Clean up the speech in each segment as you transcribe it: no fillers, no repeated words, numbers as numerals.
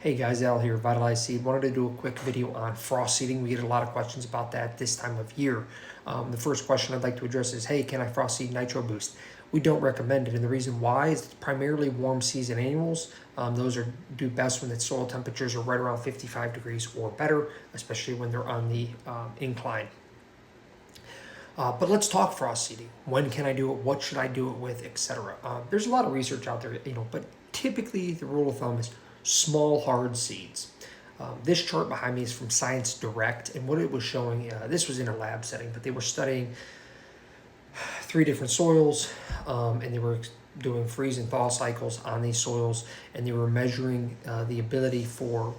Hey guys, Al here, Vitalize Seed. Wanted to do a quick video on frost seeding. We get a lot of questions about that this time of year. The first question I'd like to address is, hey, can I frost seed Nitro Boost? We don't recommend it, and the reason why is it's primarily warm season annuals. Those do best when the soil temperatures are right around 55 degrees or better, especially when they're on the incline. But let's talk frost seeding. When can I do it? What should I do it with, etc. There's a lot of research out there, but typically the rule of thumb is small hard seeds. This chart behind me is from Science Direct, and what it was showing, this was in a lab setting, but they were studying 3 different soils, and they were doing freeze and thaw cycles on these soils, and they were measuring the ability for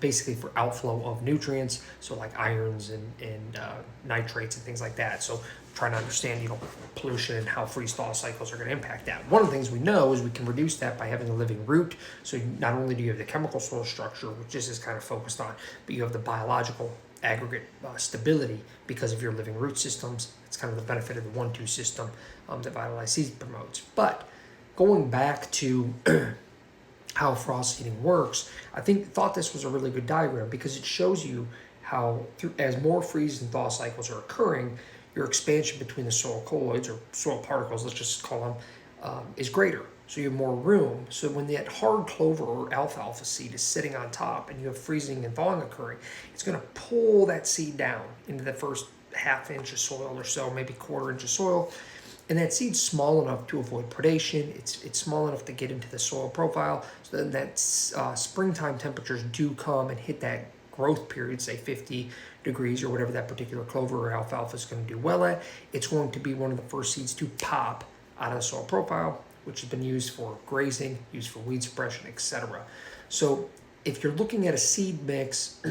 basically for outflow of nutrients, so like irons and nitrates and things like that. So trying to understand, pollution and how freeze thaw cycles are going to impact that. One of the things we know is we can reduce that by having a living root. So not only do you have the chemical soil structure, which this is kind of focused on, but you have the biological aggregate stability because of your living root systems. It's kind of the benefit of the 1-2 system that Vitalize Seeds promotes. But going back to how frost seeding works, thought this was a really good diagram because it shows you how as more freeze and thaw cycles are occurring, your expansion between the soil colloids or soil particles, let's just call them, is greater. So you have more room. So when that hard clover or alfalfa seed is sitting on top and you have freezing and thawing occurring, it's going to pull that seed down into the first ½ inch of soil or so, maybe ¼ inch of soil. And that seed's small enough to avoid predation. It's small enough to get into the soil profile. So then that springtime temperatures do come and hit that growth period, say 50 degrees or whatever that particular clover or alfalfa is going to do well at. It's going to be one of the first seeds to pop out of the soil profile, which has been used for grazing, used for weed suppression, etc. So if you're looking at a seed mix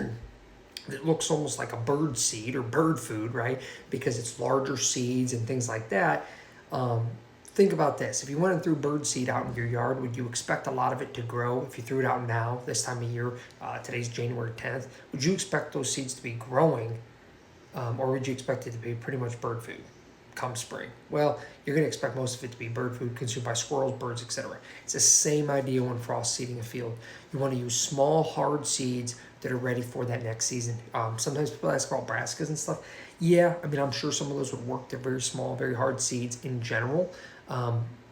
that looks almost like a bird seed or bird food, right? Because it's larger seeds and things like that. Think about this. If you went and threw bird seed out in your yard, would you expect a lot of it to grow? If you threw it out now, this time of year, today's January 10th, would you expect those seeds to be growing, or would you expect it to be pretty much bird food come spring? Well, you're going to expect most of it to be bird food consumed by squirrels, birds, etc. It's the same idea when frost seeding a field. You want to use small, hard seeds that are ready for that next season. Sometimes people ask about brassicas and stuff. Yeah, I'm sure some of those would work. They're very small, very hard seeds in general.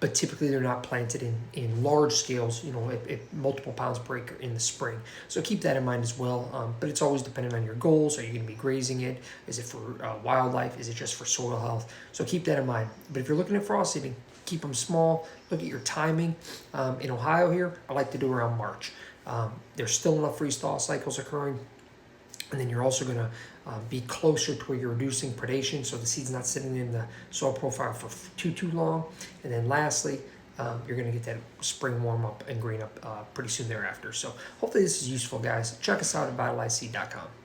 But typically they're not planted in large scales, if multiple pounds per acre in the spring. So keep that in mind as well. But it's always dependent on your goals. Are you going to be grazing it? Is it for wildlife? Is it just for soil health? So keep that in mind. But if you're looking at frost seeding, keep them small. Look at your timing. In Ohio here, I like to do around March. There's still enough freeze-thaw cycles occurring. And then you're also going to be closer to where you're reducing predation, so the seed's not sitting in the soil profile for too long. And then lastly, you're going to get that spring warm up and green up pretty soon thereafter. So hopefully this is useful, guys. Check us out at vitalizeseed.com.